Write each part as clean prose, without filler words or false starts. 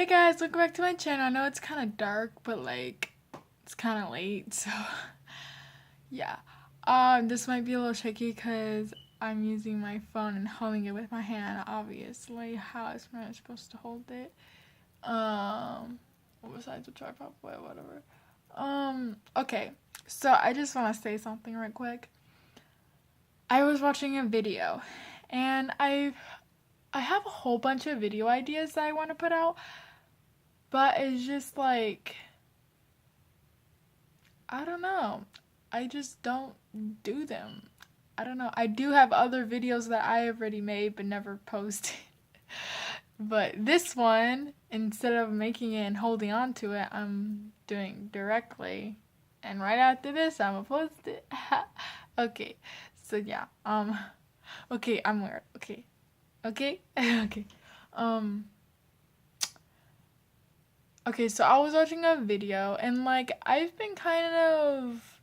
Hey guys, welcome back to my channel. I know it's kind of dark, but like it's kind of late, so yeah. This might be a little tricky because I'm using my phone and holding it with my hand. Obviously, how else am I supposed to hold it? Besides the tripod, whatever. Okay. So I just want to say something real quick. I was watching a video, and I have a whole bunch of video ideas that I want to put out, but it's just like, I don't know. I just don't do them. I don't know. I do have other videos that I already made but never posted. But this one, instead of making it and holding on to it, I'm doing directly. And right after this, I'm gonna post it. Okay. So yeah. Okay, I'm weird. Okay. Okay? Okay. Um Okay, so I was watching a video and like I've been kind of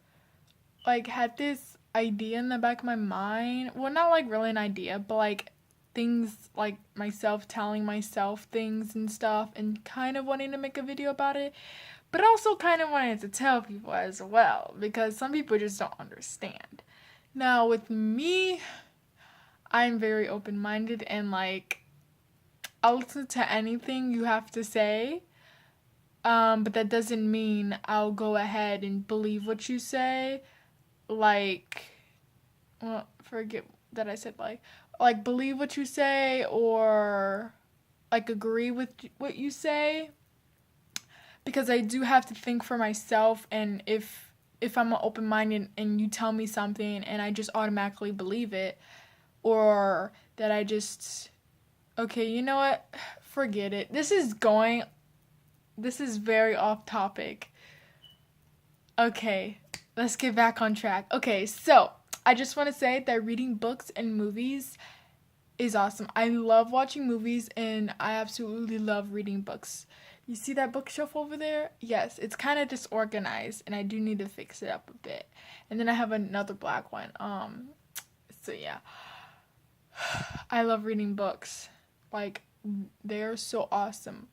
like had this idea in the back of my mind. Well, not like really an idea, but like things like myself telling myself things and stuff and kind of wanting to make a video about it, but also kind of wanting to tell people as well because some people just don't understand. Now, with me, I'm very open-minded and like I'll listen to anything you have to say. But that doesn't mean I'll go ahead and believe what you say. Like, well, forget that I said like believe what you say or like agree with what you say, because I do have to think for myself. And if I'm open minded and you tell me something and I just automatically believe it, or that I just, okay, you know what? Forget it. This is very off topic. Okay, let's get back on track. Okay, so I just want to say that reading books and movies is awesome. I love watching movies and I absolutely love reading books. You see that bookshelf over there? Yes, it's kind of disorganized and I do need to fix it up a bit. And then I have another black one. So yeah. I love reading books. Like, they're so awesome.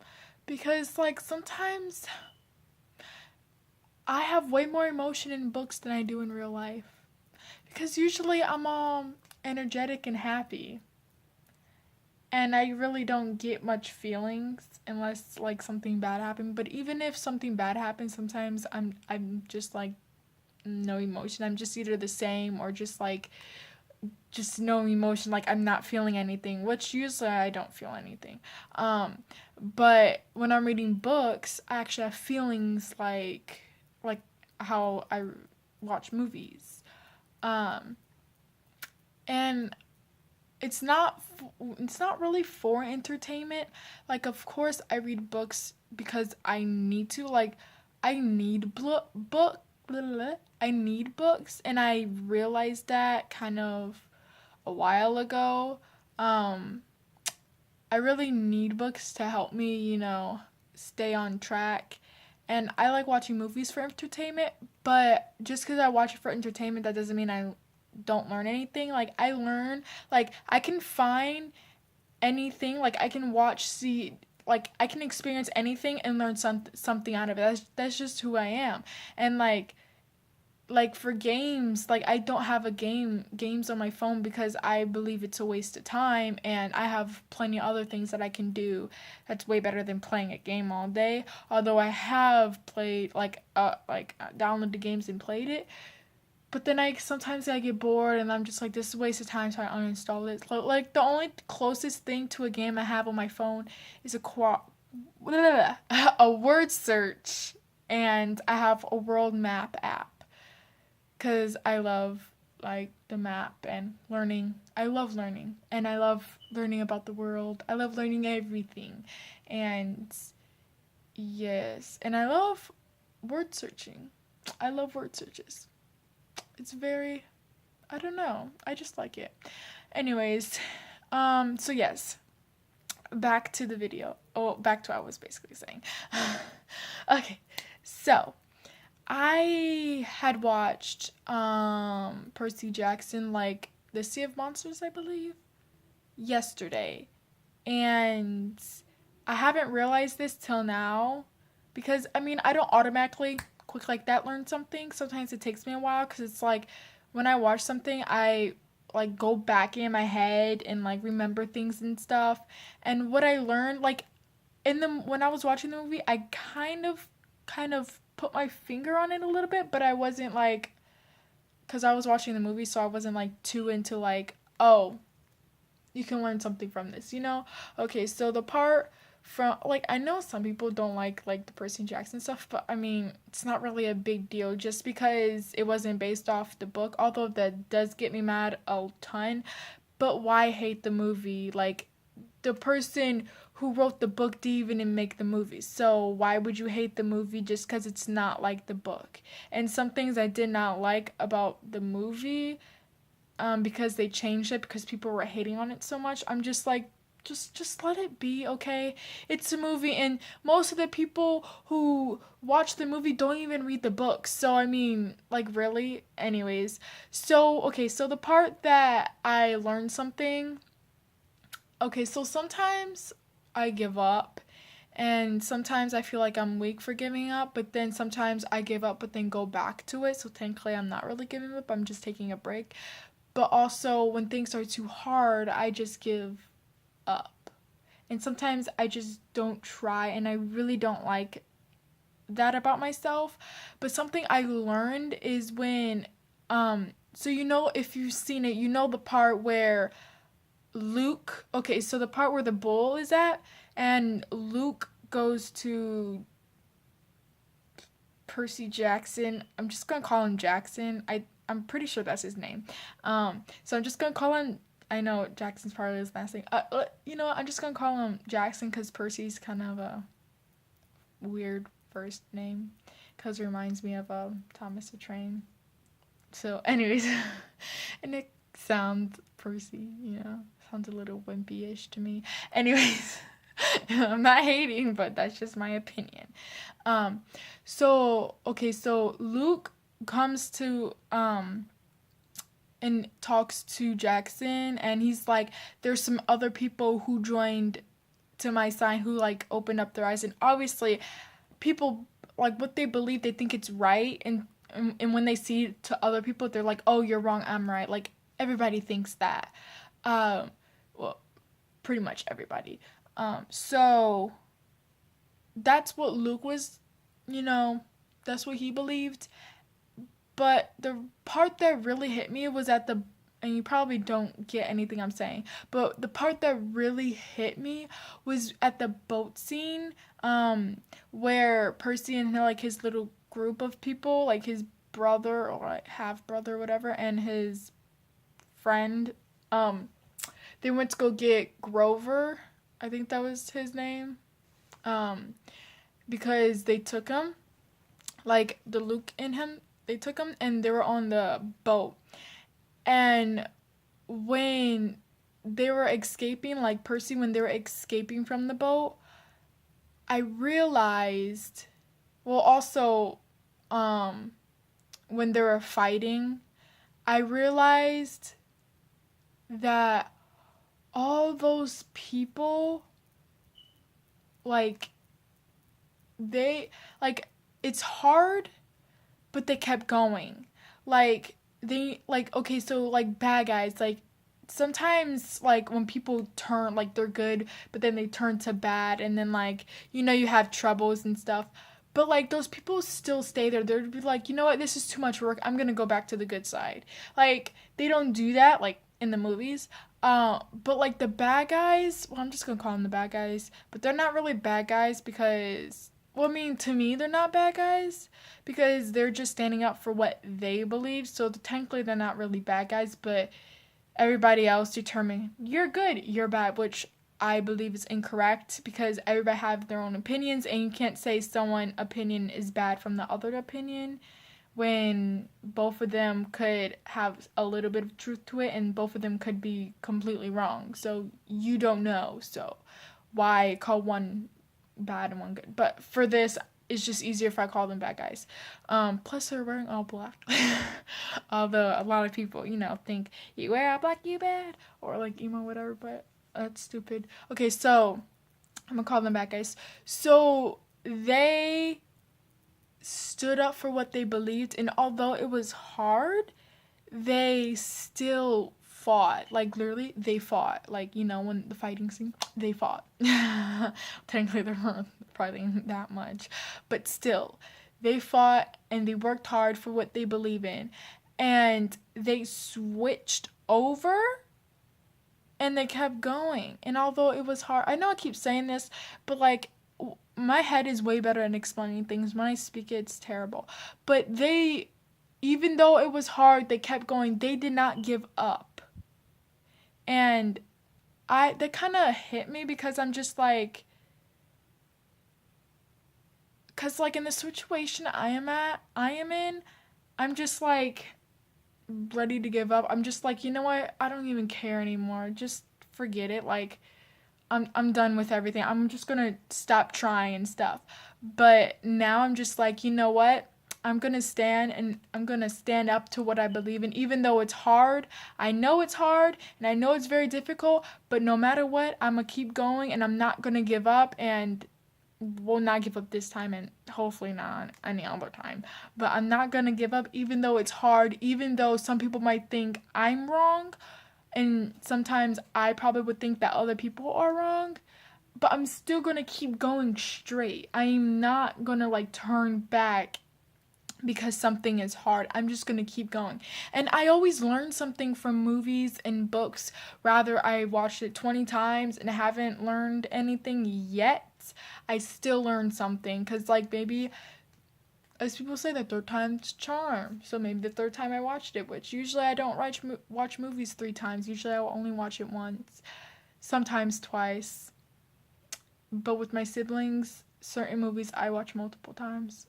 Because like sometimes I have way more emotion in books than I do in real life. Because usually I'm all energetic and happy. And I really don't get much feelings unless like something bad happened. But even if something bad happens, sometimes I'm just like no emotion. I'm just either the same or just no emotion, like I'm not feeling anything, which usually I don't feel anything. But when I'm reading books, I actually have feelings like how I watch movies. And it's not really for entertainment. Like, of course I read books because I need to. Like, I need I need books, and I realized that kind of a while ago. I really need books to help me, stay on track. And I like watching movies for entertainment, but just because I watch it for entertainment, that doesn't mean I don't learn anything. Like, I learn, like, I can find anything, like, I can like, I can experience anything and learn something out of it. That's just who I am. And, like for games, like I don't have games on my phone because I believe it's a waste of time and I have plenty of other things that I can do that's way better than playing a game all day. Although I have played downloaded the games and played it, but then sometimes I get bored and I'm just like, this is a waste of time, so I uninstall it. Like the only closest thing to a game I have on my phone is a word search, and I have a world map app because I love like the map and learning. I love learning and I love learning about the world. I love learning everything. And yes, and I love word searching. I love word searches. It's very, I don't know, I just like it. Anyways, so yes, back to the video. Oh, back to what I was basically saying. Okay, so I had watched Percy Jackson, like the Sea of Monsters, I believe, yesterday. And I haven't realized this till now, because I mean, I don't automatically quick like that learn something. Sometimes it takes me a while, because it's like when I watch something, I like go back in my head and like remember things and stuff. And what I learned, like in the when I was watching the movie, I kind of put my finger on it a little bit, but I wasn't like, because I was watching the movie, so I wasn't like too into like, oh, you can learn something from this, you know? Okay, so the part from like, I know some people don't like the Percy Jackson stuff, but I mean, it's not really a big deal just because it wasn't based off the book, although that does get me mad a ton. But why hate the movie? Like, the person who wrote the book didn't even make the movie. So why would you hate the movie just because it's not like the book? And some things I did not like about the movie, because they changed it because people were hating on it so much. I'm just like, just let it be, okay? It's a movie, and most of the people who watch the movie don't even read the books. So I mean, like, really? Anyways, so okay, so the part that I learned something. Okay, so sometimes I give up, and sometimes I feel like I'm weak for giving up, but then sometimes I give up but then go back to it. So technically I'm not really giving up, I'm just taking a break. But also when things are too hard, I just give up. And sometimes I just don't try, and I really don't like that about myself. But something I learned is when so you know, if you've seen it, you know the part where Luke, okay, so the part where the bull is at, and Luke goes to Percy Jackson. I'm just gonna call him Jackson. I'm pretty sure that's his name. So I'm just gonna call him. I know Jackson's probably his last name. You know what? I'm just gonna call him Jackson because Percy's kind of a weird first name, because it reminds me of Thomas the Train. So, anyways, and it sounds Percy, you know, sounds a little wimpy-ish to me. Anyways, I'm not hating, but that's just my opinion. Um, so okay, so Luke comes to and talks to Jackson, and he's like, there's some other people who joined to my sign who like opened up their eyes, and obviously people like what they believe, they think it's right, and when they see it to other people, they're like, oh, you're wrong, I'm right. Like, everybody thinks that. um well, pretty much everybody. So that's what Luke was, you know, that's what he believed. But the part that really hit me was at the, and you probably don't get anything I'm saying, but the part that really hit me was at the boat scene, where Percy and like his little group of people, like his brother or like half brother or whatever, and his friend, they went to go get Grover. I think that was his name. Um, because they took him, like the Luke in him, they took him and they were on the boat. And when they were escaping, like Percy, when they were escaping from the boat, I realized, well, also, um, when they were fighting, I realized that all those people, like, they, like, it's hard, but they kept going. Like, they, like, okay, so, like, bad guys, like, sometimes, like, when people turn, like, they're good, but then they turn to bad, and then, like, you know, you have troubles and stuff. But, like, those people still stay there. They'd be like, you know what, this is too much work. I'm gonna go back to the good side. Like, they don't do that, like, in the movies. But, like, the bad guys, well, I'm just gonna call them the bad guys, but they're not really bad guys because, well, I mean, to me, they're not bad guys because they're just standing up for what they believe. So technically, they're not really bad guys, but everybody else determine you're good, you're bad, which I believe is incorrect because everybody have their own opinions, and you can't say someone opinion is bad from the other opinion when both of them could have a little bit of truth to it, and both of them could be completely wrong. So you don't know. So why call one bad and one good? But for this, it's just easier if I call them bad guys. Plus they're wearing all black. Although a lot of people, you know, think you wear all black, you bad, or like emo, whatever. But that's stupid. Okay, so I'm gonna call them bad guys. So they stood up for what they believed, and although it was hard, they still fought. Like, literally, they fought. Like, you know, when the fighting scene, they fought. Technically, there weren't fighting that much, but still, they fought and they worked hard for what they believe in, and they switched over and they kept going. And although it was hard, I know I keep saying this, but like, my head is way better at explaining things. When I speak it, it's terrible. But they, even though it was hard, they kept going. They did not give up. And that kind of hit me, because I'm just like, because like in the situation I am in, I'm just like ready to give up. I'm just like, you know what? I don't even care anymore. Just forget it. Like, I'm done with everything. I'm just gonna stop trying and stuff. But now I'm just like, you know what? I'm gonna stand, and I'm gonna stand up to what I believe in, even though it's hard. I know it's hard, and I know it's very difficult, but no matter what, I'm gonna keep going, and I'm not gonna give up, and will not give up this time, and hopefully not any other time. But I'm not gonna give up, even though it's hard, even though some people might think I'm wrong, and sometimes I probably would think that other people are wrong, but I'm still gonna keep going straight. I'm not gonna like turn back because something is hard. I'm just gonna keep going. And I always learn something from movies and books. Rather, I watched it 20 times and haven't learned anything yet, I still learn something. Because, like, maybe, as people say, the third time's charm. So maybe the third time I watched it, which usually I don't watch movies 3 times. Usually I'll only watch it once, sometimes twice. But with my siblings, certain movies I watch multiple times.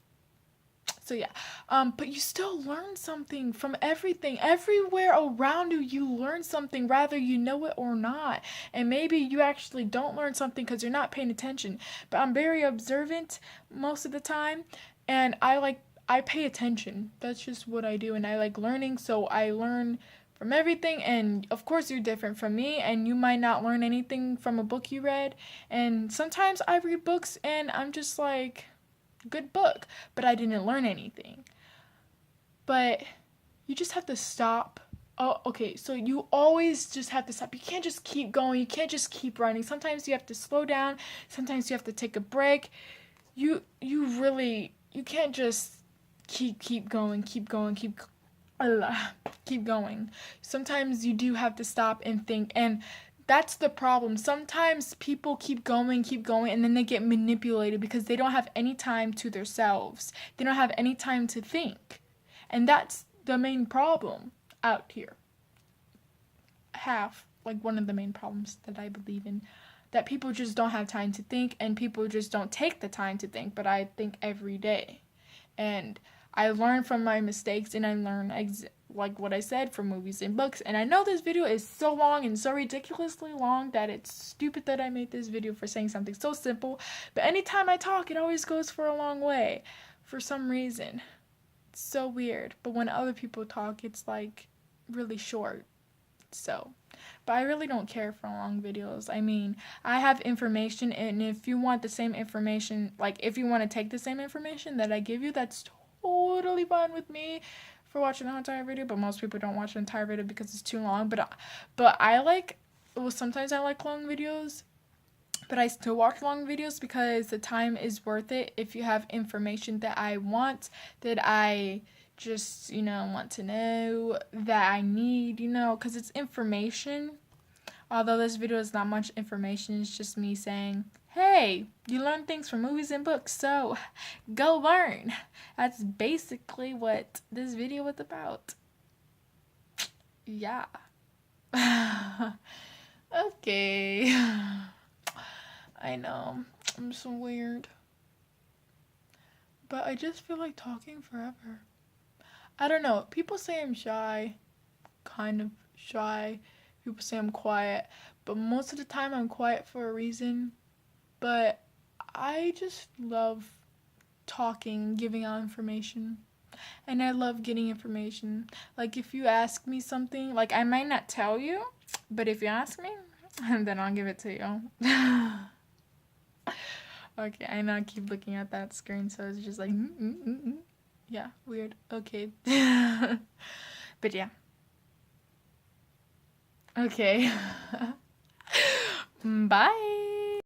So yeah, but you still learn something from everything. Everywhere around you, you learn something, whether you know it or not. And maybe you actually don't learn something because you're not paying attention. But I'm very observant most of the time, and I pay attention. That's just what I do, and I like learning, so I learn from everything. And of course you're different from me, and you might not learn anything from a book you read. And sometimes I read books and I'm just like, good book, but I didn't learn anything. But you just have to stop. Oh, okay, so you always just have to stop. You can't just keep going. You can't just keep running. Sometimes you have to slow down. Sometimes you have to take a break. You can't just keep going, keep going. Sometimes you do have to stop and think, and that's the problem. Sometimes people keep going, and then they get manipulated because they don't have any time to themselves. They don't have any time to think. And that's the main problem out here. One of the main problems that I believe in. That people just don't have time to think, and people just don't take the time to think, but I think every day. And I learn from my mistakes, and I learn like what I said from movies and books. And I know this video is so long and so ridiculously long that it's stupid that I made this video for saying something so simple. But anytime I talk, it always goes for a long way for some reason. It's so weird. But when other people talk, it's like really short. So, but I really don't care for long videos. I mean, I have information, and if you want the same information, like if you want to take the same information that I give you, that's totally fine with me for watching the entire video. But most people don't watch the entire video because it's too long. But I like, well, sometimes I like long videos, but I still watch long videos because the time is worth it if you have information that I want, that I just, want to know, that I need, because it's information. Although this video is not much information, it's just me saying, hey, you learn things from movies and books, so go learn. That's basically what this video was about. Yeah. Okay. I know, I'm so weird. But I just feel like talking forever. I don't know, people say I'm shy, kind of shy. People say I'm quiet, but most of the time I'm quiet for a reason. But I just love talking, giving out information. And I love getting information. Like, if you ask me something, like, I might not tell you, but if you ask me, then I'll give it to you. Okay, I know I keep looking at that screen, so it's just like, yeah, weird. Okay. But yeah. Okay. Bye.